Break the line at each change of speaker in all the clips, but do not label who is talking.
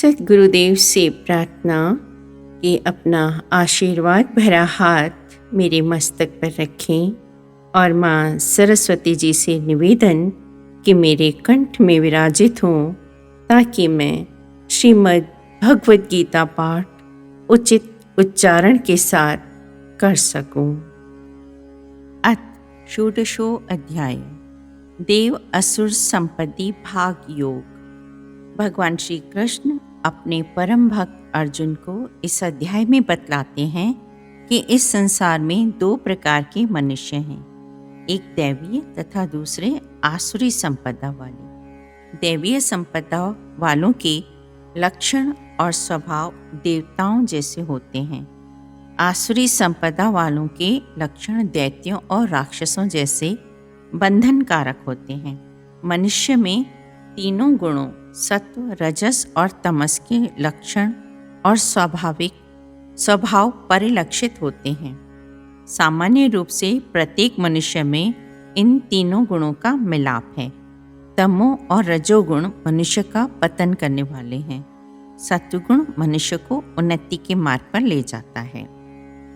सद्गुरुदेव से प्रार्थना कि अपना आशीर्वाद भरा हाथ मेरे मस्तक पर रखें और माँ सरस्वती जी से निवेदन कि मेरे कंठ में विराजित हों ताकि मैं श्रीमद् भगवद गीता पाठ उचित उच्चारण के साथ कर सकूं।
अथ षोडशो अध्याय देव असुर संपत्ति भाग योग। भगवान श्री कृष्ण अपने परम भक्त अर्जुन को इस अध्याय में बतलाते हैं कि इस संसार में दो प्रकार के मनुष्य हैं, एक दैवीय तथा दूसरे आसुरी संपदा वाले। दैवीय संपदा वालों के लक्षण और स्वभाव देवताओं जैसे होते हैं। आसुरी संपदा वालों के लक्षण दैत्यों और राक्षसों जैसे बंधन कारक होते हैं। मनुष्य में तीनों गुणों सत्व, रजस और तमस के लक्षण और स्वभाव परिलक्षित होते हैं। सामान्य रूप से प्रत्येक मनुष्य में इन तीनों गुणों का मिलाप है। तमो और रजोगुण मनुष्य का पतन करने वाले हैं। सत्वगुण मनुष्य को उन्नति के मार्ग पर ले जाता है।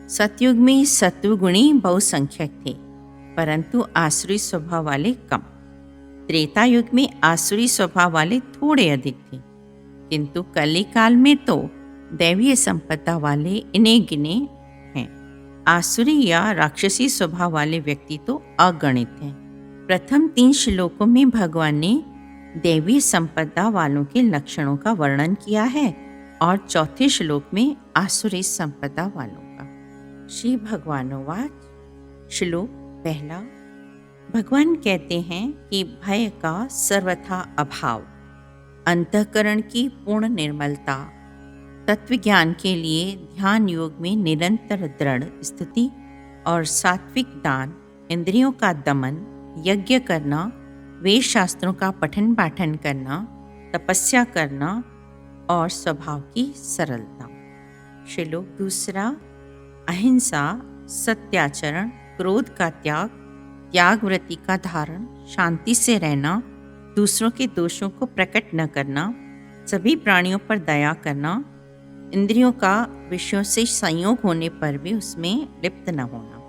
सतयुग में सत्वगुणी बहुसंख्यक थे, परंतु आसुरी स्वभाव वाले कम। त्रेता युग में आसुरी स्वभाव वाले थोड़े अधिक थे, किंतु कली काल में तो दैवीय संपदा वाले इन्हें गिने हैं। आसुरी या राक्षसी स्वभाव वाले व्यक्ति तो अगणित हैं। प्रथम 3 श्लोकों में भगवान ने दैवीय संपदा वालों के लक्षणों का वर्णन किया है और चौथे श्लोक में आसुरी संपदा वालों का। श्री भगवानोवाच। श्लोक पहला। भगवान कहते हैं कि भय का सर्वथा अभाव, अंतःकरण की पूर्ण निर्मलता, तत्व ज्ञान के लिए ध्यान योग में निरंतर दृढ़ स्थिति और सात्विक दान, इंद्रियों का दमन, यज्ञ करना, वेद शास्त्रों का पठन पाठन करना, तपस्या करना और स्वभाव की सरलता। श्लोक दूसरा। अहिंसा, सत्याचरण, क्रोध का त्याग, त्यागव्रति का धारण, शांति से रहना, दूसरों के दोषों को प्रकट न करना, सभी प्राणियों पर दया करना, इंद्रियों का विषयों से संयोग होने पर भी उसमें लिप्त न होना,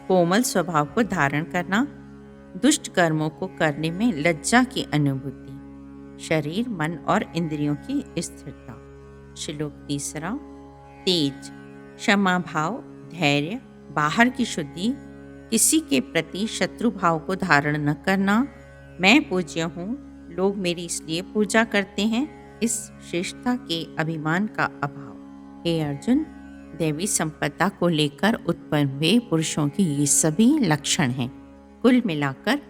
कोमल स्वभाव को धारण करना, दुष्ट कर्मों को करने में लज्जा की अनुभूति, शरीर, मन और इंद्रियों की स्थिरता। श्लोक तीसरा। तेज, क्षमा भाव, धैर्य, बाहर की शुद्धि, किसी के प्रति शत्रु भाव को धारण न करना, मैं पूज्य हूँ, लोग मेरी इसलिए पूजा करते हैं, इस श्रेष्ठता के अभिमान का अभाव। हे अर्जुन, दैवी संपदा को लेकर उत्पन्न हुए पुरुषों के ये सभी लक्षण हैं। कुल मिलाकर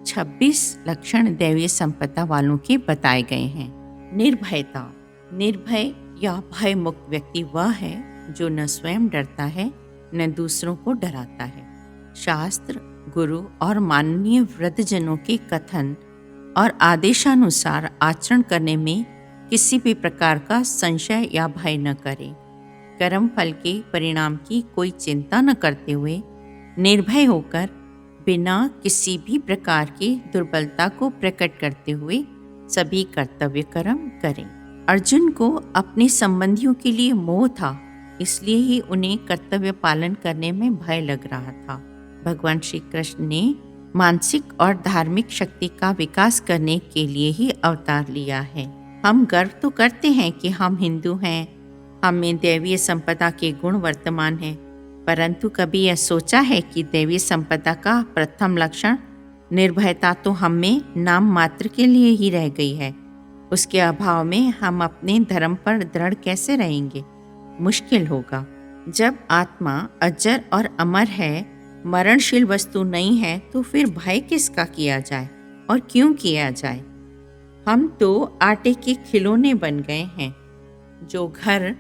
26 लक्षण दैवीय संपदा वालों के बताए गए हैं। निर्भयता। निर्भय या भय मुक्त व्यक्ति वह है जो न स्वयं डरता है न दूसरों को डराता है। शास्त्र, गुरु और माननीय वृद्धजनों के कथन और आदेशानुसार आचरण करने में किसी भी प्रकार का संशय या भय न करे। कर्म फल के परिणाम की कोई चिंता न करते हुए निर्भय होकर बिना किसी भी प्रकार की दुर्बलता को प्रकट करते हुए सभी कर्तव्य कर्म करें। अर्जुन को अपने संबंधियों के लिए मोह था, इसलिए ही उन्हें कर्तव्य पालन करने में भय लग रहा था। भगवान श्री कृष्ण ने मानसिक और धार्मिक शक्ति का विकास करने के लिए ही अवतार लिया है। हम गर्व तो करते हैं कि हम हिंदू हैं, हमें दैवीय संपदा के गुण वर्तमान हैं, परंतु कभी यह सोचा है कि दैवीय संपदा का प्रथम लक्षण निर्भयता तो हम में नाम मात्र के लिए ही रह गई है। उसके अभाव में हम अपने धर्म पर दृढ़ कैसे रहेंगे? मुश्किल होगा। जब आत्मा अजर और अमर है, मरणशील वस्तु नहीं है, तो फिर भय किसका किया जाए और क्यों किया जाए? हम तो आटे के खिलौने बन गए हैं। जो घर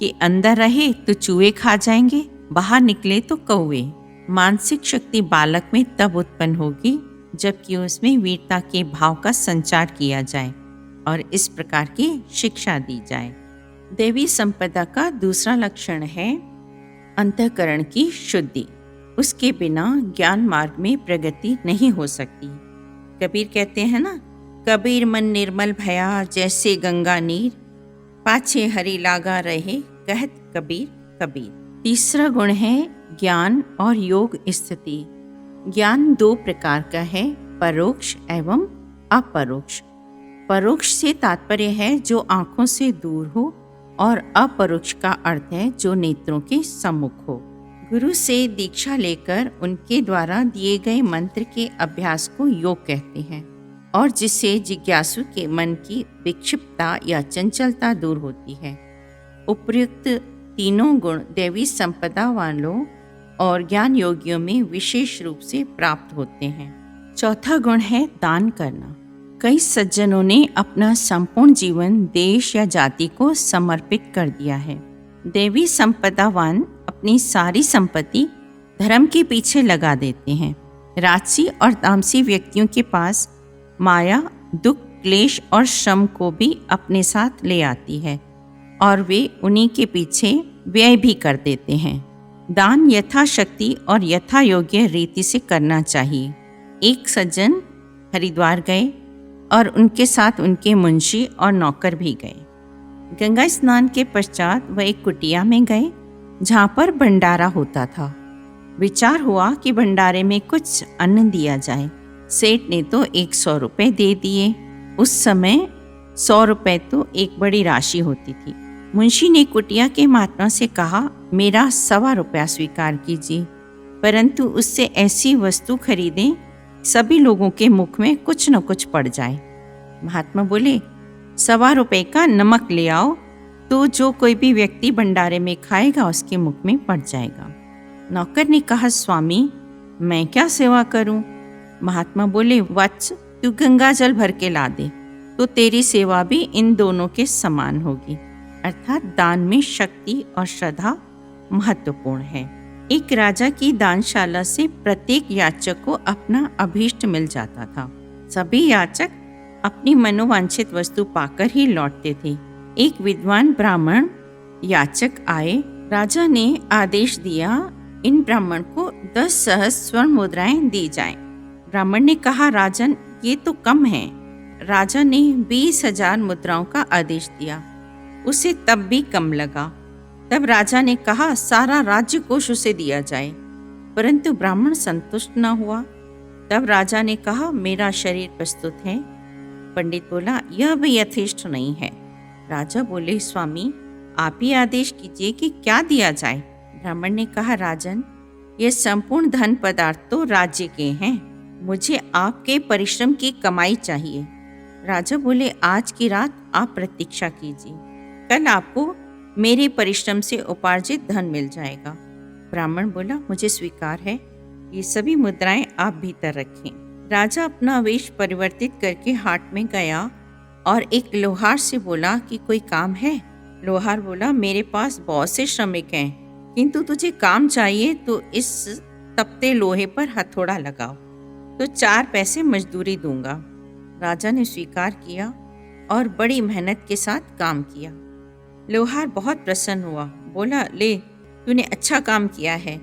के अंदर रहे तो चूहे खा जाएंगे, बाहर निकले तो कौवे। मानसिक शक्ति बालक में तब उत्पन्न होगी जबकि उसमें वीरता के भाव का संचार किया जाए और इस प्रकार की शिक्षा दी जाए। दैवी संपदा का दूसरा लक्षण है अंतःकरण की शुद्धि। उसके बिना ज्ञान मार्ग में प्रगति नहीं हो सकती। कबीर कहते हैं ना, कबीर मन निर्मल भया जैसे गंगा नीर, पाछे हरि लागा रहे, कहत कबीर कबीर। तीसरा गुण है ज्ञान और योग स्थिति। ज्ञान दो प्रकार का है, परोक्ष एवं अपरोक्ष। परोक्ष से तात्पर्य है जो आंखों से दूर हो, और अपरोक्ष का अर्थ है जो नेत्रों के सम्मुख हो। गुरु से दीक्षा लेकर उनके द्वारा दिए गए मंत्र के अभ्यास को योग कहते हैं, और जिससे जिज्ञासु के मन की विक्षिप्तता या चंचलता दूर होती है। उपर्युक्त तीनों गुण दैवी संपदा वालों और ज्ञान योगियों में विशेष रूप से प्राप्त होते हैं। चौथा गुण है दान करना। कई सज्जनों ने अपना संपूर्ण जीवन देश या जाति को समर्पित कर दिया है। दैवी संपदावान अपनी सारी संपत्ति धर्म के पीछे लगा देते हैं। राजसी और तामसी व्यक्तियों के पास माया दुख, क्लेश और श्रम को भी अपने साथ ले आती है, और वे उन्हीं के पीछे व्यय भी कर देते हैं। दान यथाशक्ति और यथा योग्य रीति से करना चाहिए। एक सज्जन हरिद्वार गए और उनके साथ उनके मुंशी और नौकर भी गए। गंगा स्नान के पश्चात वह एक कुटिया में गए जहाँ पर भंडारा होता था। विचार हुआ कि भंडारे में कुछ अन्न दिया जाए। सेठ ने तो 100 रुपये दे दिए। उस समय 100 रुपये तो एक बड़ी राशि होती थी। मुंशी ने कुटिया के महात्मा से कहा, मेरा 1.25 रुपया स्वीकार कीजिए, परंतु उससे ऐसी वस्तु खरीदें सभी लोगों के मुख में कुछ न कुछ पड़ जाए। महात्मा बोले, 1.25 रुपये का नमक ले आओ, तो जो कोई भी व्यक्ति भंडारे में खाएगा उसके मुख में पड़ जाएगा। नौकर ने कहा, स्वामी मैं क्या सेवा करूं? महात्मा बोले, वत्स तू गंगा जल भर के ला दे, तो तेरी सेवा भी इन दोनों के समान होगी। अर्थात दान में शक्ति और श्रद्धा महत्वपूर्ण है। एक राजा की दानशाला से प्रत्येक याचक को अपना अभीष्ट मिल जाता था। सभी याचक अपनी मनोवांछित वस्तु पाकर ही लौटते थे। एक विद्वान ब्राह्मण याचक आए। राजा ने आदेश दिया, इन ब्राह्मण को 10 सहस्त्र स्वर्ण मुद्राएं दी जाएं। ब्राह्मण ने कहा, राजन ये तो कम है। राजा ने 20,000 मुद्राओं का आदेश दिया। उसे तब भी कम लगा। तब राजा ने कहा, सारा राज्य कोष उसे दिया जाए, परंतु ब्राह्मण संतुष्ट न हुआ। तब राजा ने कहा, मेरा शरीर प्रस्तुत है। पंडित बोला, यह भी यथेष्ट नहीं है। राजा बोले, स्वामी आप ही आदेश कीजिए कि क्या दिया जाए। ब्राह्मण ने कहा, राजन ये संपूर्ण धन पदार्थ तो राज्य के हैं, मुझे आपके परिश्रम की कमाई चाहिए। राजा बोले, आज की रात आप प्रतीक्षा कीजिए, कल आपको मेरे परिश्रम से उपार्जित धन मिल जाएगा। ब्राह्मण बोला, मुझे स्वीकार है, ये सभी मुद्राएं आप भीतर रखें। राजा अपना वेश परिवर्तित करके हाट में गया और एक लोहार से बोला कि कोई काम है। लोहार बोला, मेरे पास बहुत से श्रमिक हैं, किंतु तुझे काम चाहिए तो इस तपते लोहे पर हथौड़ा लगाओ, तो 4 पैसे मजदूरी दूंगा। राजा ने स्वीकार किया और बड़ी मेहनत के साथ काम किया। लोहार बहुत प्रसन्न हुआ, बोला, ले तूने अच्छा काम किया है,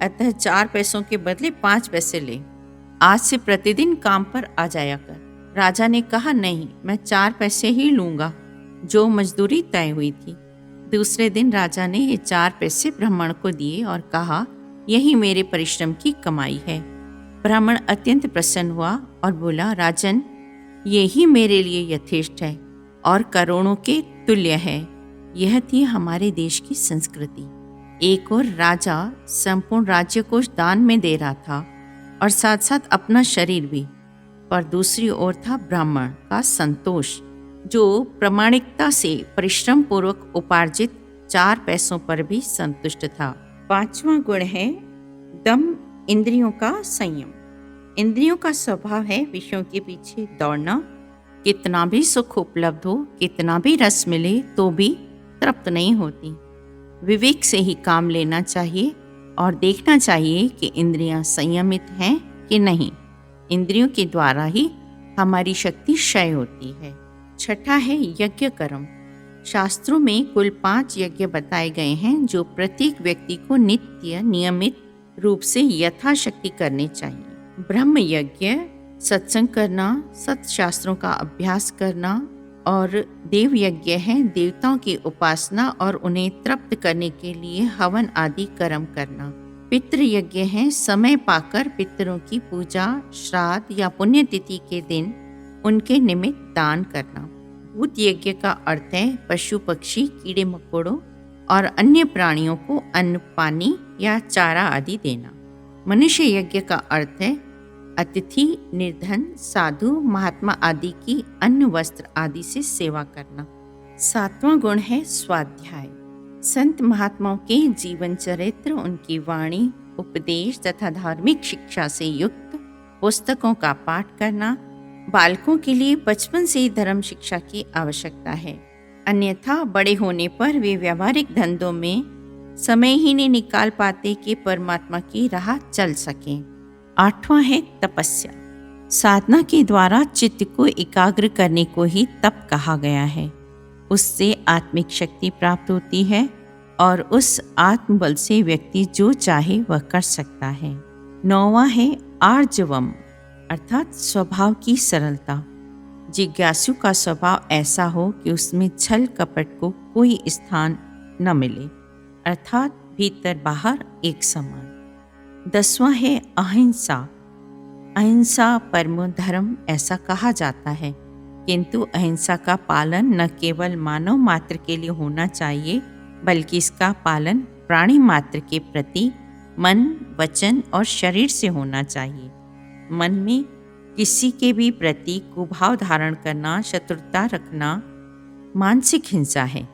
अतः 4 पैसों के बदले 5 पैसे ले, आज से प्रतिदिन काम पर आ जाया कर। राजा ने कहा, नहीं मैं 4 पैसे ही लूँगा, जो मजदूरी तय हुई थी। दूसरे दिन राजा ने ये 4 पैसे ब्राह्मण को दिए और कहा, यही मेरे परिश्रम की कमाई है। ब्राह्मण अत्यंत प्रसन्न हुआ और बोला, राजन यही मेरे लिए यथेष्ट है और करोड़ों के तुल्य है। यह थी हमारे देश की संस्कृति। एक और राजा संपूर्ण राज्य कोष दान में दे रहा था और साथ साथ अपना शरीर भी, पर दूसरी ओर था ब्राह्मण का संतोष, जो प्रामाणिकता से परिश्रम पूर्वक उपार्जित 4 पैसों पर भी संतुष्ट था। 5वां गुण है दम, इंद्रियों का संयम। इंद्रियों का स्वभाव है विषयों के पीछे दौड़ना। कितना भी सुख उपलब्ध हो, कितना भी रस मिले तो भी तृप्त नहीं होती। विवेक से ही काम लेना चाहिए और देखना चाहिए कि इंद्रियां संयमित हैं कि नहीं। इंद्रियों के द्वारा ही हमारी शक्ति क्षय होती है। 6ठा है यज्ञ कर्म। शास्त्रों में कुल 5 यज्ञ बताए गए हैं जो प्रत्येक व्यक्ति को नित्य नियमित रूप से यथाशक्ति करने चाहिए। ब्रह्म यज्ञ, सत्संग करना, सत्शास्त्रों का अभ्यास करना, और देव यज्ञ है देवताओं की उपासना और उन्हें तृप्त करने के लिए हवन आदि कर्म करना। पितृ यज्ञ है समय पाकर पितरों की पूजा, श्राद्ध या पुण्यतिथि के दिन उनके निमित्त दान करना। भूत यज्ञ का अर्थ है पशु पक्षी, कीड़े मकोड़ों और अन्य प्राणियों को अन्न, पानी या चारा आदि देना। मनुष्य यज्ञ का अर्थ है अतिथि, निर्धन, साधु, महात्मा आदि की अन्न, वस्त्र आदि से सेवा करना। 7वां गुण है स्वाध्याय। संत महात्माओं के जीवन चरित्र, उनकी वाणी, उपदेश तथा धार्मिक शिक्षा से युक्त पुस्तकों का पाठ करना। बालकों के लिए बचपन से ही धर्म शिक्षा की आवश्यकता है, अन्यथा बड़े होने पर वे व्यावहारिक धंधों में समय ही नहीं निकाल पाते कि परमात्मा की राह चल सकें। 8वां है तपस्या। साधना के द्वारा चित्त को एकाग्र करने को ही तप कहा गया है। उससे आत्मिक शक्ति प्राप्त होती है और उस आत्मबल से व्यक्ति जो चाहे वह कर सकता है। 9वां है आर्जवम, अर्थात स्वभाव की सरलता। जिज्ञासु का स्वभाव ऐसा हो कि उसमें छल कपट को कोई स्थान न मिले, अर्थात भीतर बाहर एक समान। 10वां है अहिंसा। अहिंसा परमो धर्म ऐसा कहा जाता है, किंतु अहिंसा का पालन न केवल मानव मात्र के लिए होना चाहिए, बल्कि इसका पालन प्राणी मात्र के प्रति मन, वचन और शरीर से होना चाहिए। मन में किसी के भी प्रति कुभाव धारण करना, शत्रुता रखना मानसिक हिंसा है।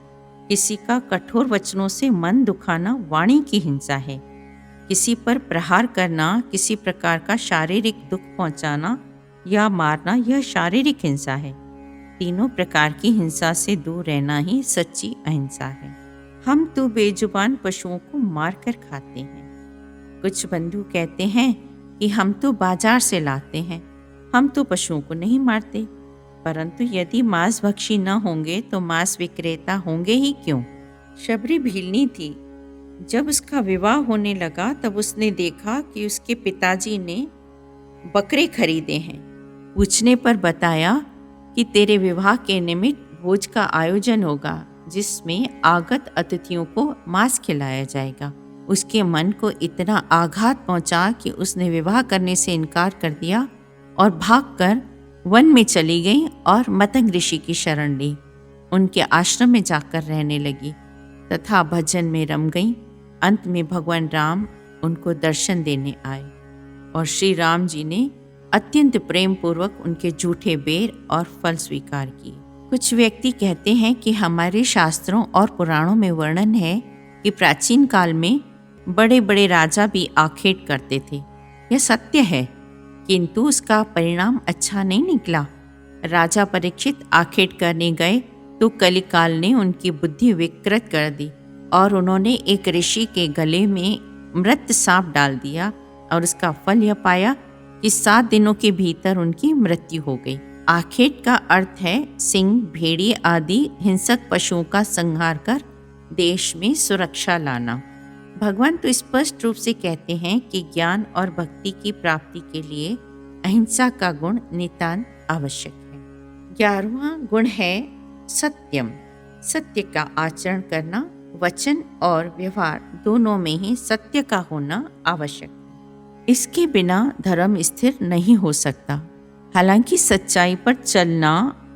किसी का कठोर वचनों से मन दुखाना वाणी की हिंसा है। किसी पर प्रहार करना, किसी प्रकार का शारीरिक दुख पहुंचाना या मारना, यह शारीरिक हिंसा है। तीनों प्रकार की हिंसा से दूर रहना ही सच्ची अहिंसा है। हम तो बेजुबान पशुओं को मारकर खाते हैं। कुछ बंधु कहते हैं कि हम तो बाजार से लाते हैं, हम तो पशुओं को नहीं मारते। परंतु यदि मांस भक्षी न होंगे तो मांस विक्रेता होंगे ही क्यों? शबरी भीलनी थी। जब उसका विवाह होने लगा तब उसने देखा कि उसके पिताजी ने बकरे खरीदे हैं। पूछने पर बताया कि तेरे विवाह के निमित्त भोज का आयोजन होगा, जिसमें आगत अतिथियों को मांस खिलाया जाएगा। उसके मन को इतना आघात पहुंचा कि उसने विवाह करने से इनकार कर दिया और भागकर वन में चली गई और मतंग ऋषि की शरण ली। उनके आश्रम में जाकर रहने लगी तथा भजन में रम गई। अंत में भगवान राम उनको दर्शन देने आए और श्री राम जी ने अत्यंत प्रेम पूर्वक उनके जूठे बेर और फल स्वीकार किए। कुछ व्यक्ति कहते हैं कि हमारे शास्त्रों और पुराणों में वर्णन है कि प्राचीन काल में बड़े बड़े राजा भी आखेट करते थे। यह सत्य है, किंतु उसका परिणाम अच्छा नहीं निकला। राजा परीक्षित आखेट करने गए तो कलिकाल ने उनकी बुद्धि विकृत कर दी और उन्होंने एक ऋषि के गले में मृत सांप डाल दिया और उसका फल यह पाया कि 7 दिनों के भीतर उनकी मृत्यु हो गई। आखेट का अर्थ है सिंह, भेड़िए आदि हिंसक पशुओं का संहार कर देश में सुरक्षा लाना। भगवान तो स्पष्ट रूप से कहते हैं कि ज्ञान और भक्ति की प्राप्ति के लिए अहिंसा का गुण नितांत आवश्यक है। 11वां गुण है सत्यम। सत्य का आचरण करना, वचन और व्यवहार दोनों में ही सत्य का होना आवश्यक है। इसके बिना धर्म स्थिर नहीं हो सकता। हालांकि सच्चाई पर चलना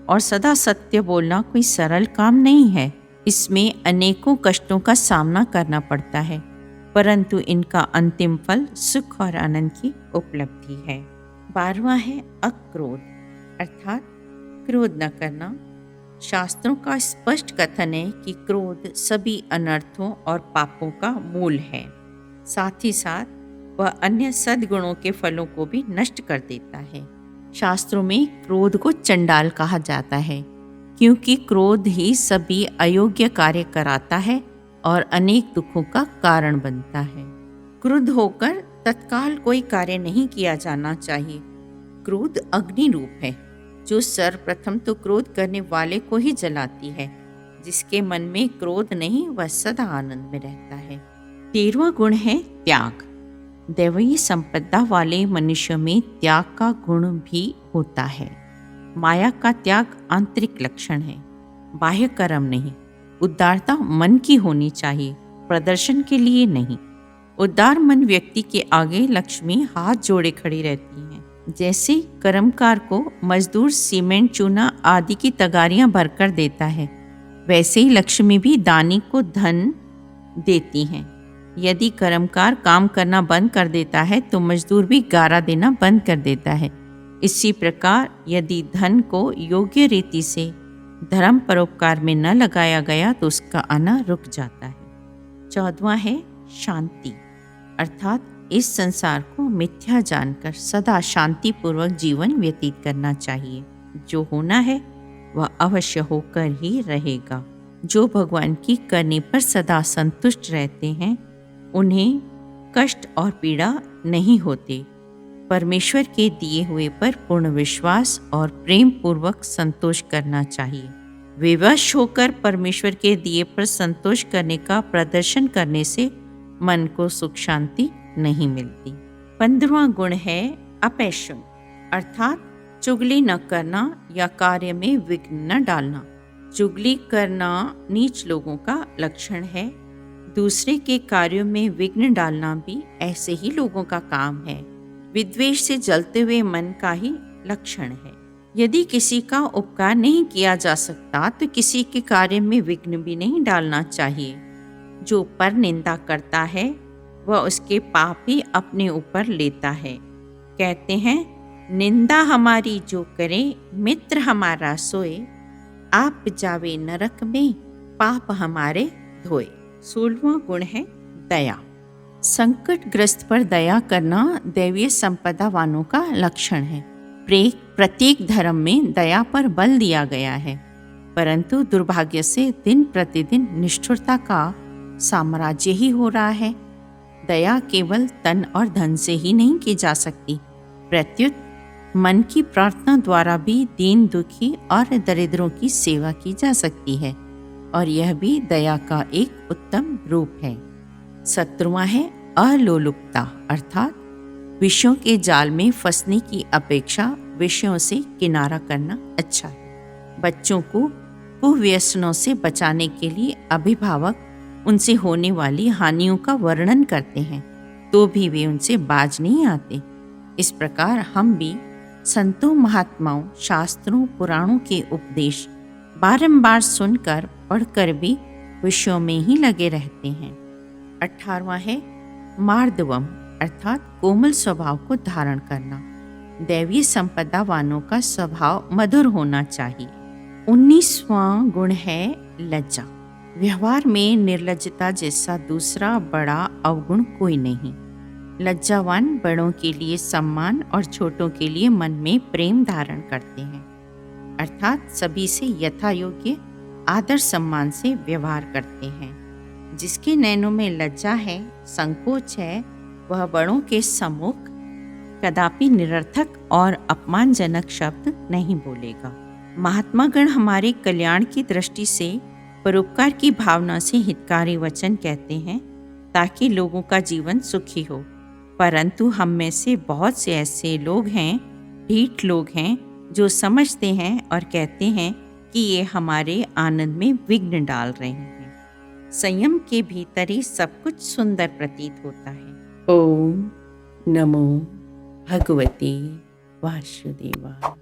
और सदा सत्य बोलना कोई सरल काम नहीं है। इसमें अनेकों कष्टों का सामना करना पड़ता है, परंतु इनका अंतिम फल सुख और आनंद की उपलब्धि है। 12वां है अक्रोध, अर्थात क्रोध न करना। शास्त्रों का स्पष्ट कथन है कि क्रोध सभी अनर्थों और पापों का मूल है। साथ ही साथ वह अन्य सद्गुणों के फलों को भी नष्ट कर देता है। शास्त्रों में क्रोध को चंडाल कहा जाता है, क्योंकि क्रोध ही सभी अयोग्य कार्य कराता है और अनेक दुखों का कारण बनता है। क्रुद्ध होकर तत्काल कोई कार्य नहीं किया जाना चाहिए। क्रोध अग्नि रूप है, जो सर्वप्रथम तो क्रोध करने वाले को ही जलाती है। जिसके मन में क्रोध नहीं, वह सदा आनंद में रहता है। 13वां गुण है त्याग। दैवीय संपदा वाले मनुष्य में त्याग का गुण भी होता है। माया का त्याग आंतरिक लक्षण है, बाह्य कर्म नहीं। उदारता मन की होनी चाहिए, प्रदर्शन के लिए नहीं। उदार मन व्यक्ति के आगे लक्ष्मी हाथ जोड़े खड़ी रहती हैं। जैसे कर्मकार को मजदूर सीमेंट, चूना आदि की तगारियां भरकर देता है, वैसे ही लक्ष्मी भी दानी को धन देती हैं। यदि कर्मकार काम करना बंद कर देता है तो मजदूर भी गारा देना बंद कर देता है। इसी प्रकार यदि धन को योग्य रीति से धर्म परोपकार में न लगाया गया तो उसका आना रुक जाता है। 14वां है शांति, अर्थात इस संसार को मिथ्या जानकर सदा शांतिपूर्वक जीवन व्यतीत करना चाहिए। जो होना है वह अवश्य होकर ही रहेगा। जो भगवान की करने पर सदा संतुष्ट रहते हैं उन्हें कष्ट और पीड़ा नहीं होते। परमेश्वर के दिए हुए पर पूर्ण विश्वास और प्रेम पूर्वक संतोष करना चाहिए। विवश होकर परमेश्वर के दिए पर संतोष करने का प्रदर्शन करने से मन को सुख शांति नहीं मिलती। 15वां गुण है अपैशन, अर्थात चुगली न करना या कार्य में विघ्न न डालना। चुगली करना नीच लोगों का लक्षण है। दूसरे के कार्यों में विघ्न डालना भी ऐसे ही लोगों का काम है। विद्वेष से जलते हुए मन का ही लक्षण है। यदि किसी का उपकार नहीं किया जा सकता तो किसी के कार्य में विघ्न भी नहीं डालना चाहिए। जो पर निंदा करता है वह उसके पाप ही अपने ऊपर लेता है। कहते हैं, निंदा हमारी जो करे मित्र हमारा सोए, आप जावे नरक में पाप हमारे धोए। 16वां गुण है दया, संकटग्रस्त पर दया करना दैवीय संपदा वालों का लक्षण है। प्रत्येक धर्म में दया पर बल दिया गया है, परंतु दुर्भाग्य से दिन प्रतिदिन निष्ठुरता का साम्राज्य ही हो रहा है। दया केवल तन और धन से ही नहीं की जा सकती, प्रत्युत मन की प्रार्थना द्वारा भी दीन दुखी और दरिद्रों की सेवा की जा सकती है, और यह भी दया का एक उत्तम रूप है। 17वां है अलोलुपता, अर्थात विषयों के जाल में फंसने की अपेक्षा विषयों से किनारा करना अच्छा है। बच्चों को कुव्यसनों से बचाने के लिए अभिभावक उनसे होने वाली हानियों का वर्णन करते हैं, तो भी वे उनसे बाज नहीं आते। इस प्रकार हम भी संतों, महात्माओं, शास्त्रों, पुराणों के उपदेश बारंबार सुनकर पढ़कर भी विषयों में ही लगे रहते हैं। 18वां है मार्दवम, अर्थात कोमल स्वभाव को धारण करना। दैवीय संपदा वालों का स्वभाव मधुर होना चाहिए। 19वां गुण है लज्जा, व्यवहार में निर्लज्जता जैसा दूसरा बड़ा अवगुण कोई नहीं। लज्जावान बड़ों के लिए सम्मान और छोटों के लिए मन में प्रेम धारण करते हैं, अर्थात सभी से यथा योग्य आदर सम्मान से व्यवहार करते हैं। जिसके नैनों में लज्जा है, संकोच है, वह बड़ों के सम्मुख कदापि निरर्थक और अपमानजनक शब्द नहीं बोलेगा। महात्मागण हमारे कल्याण की दृष्टि से परोपकार की भावना से हितकारी वचन कहते हैं ताकि लोगों का जीवन सुखी हो, परंतु हम में से बहुत से ऐसे लोग हैं, ढीठ लोग हैं, जो समझते हैं और कहते हैं कि ये हमारे आनंद में विघ्न डाल रहे हैं। संयम के भीतर ही सब कुछ सुंदर प्रतीत होता है।
ओम नमो भगवते वासुदेवाय।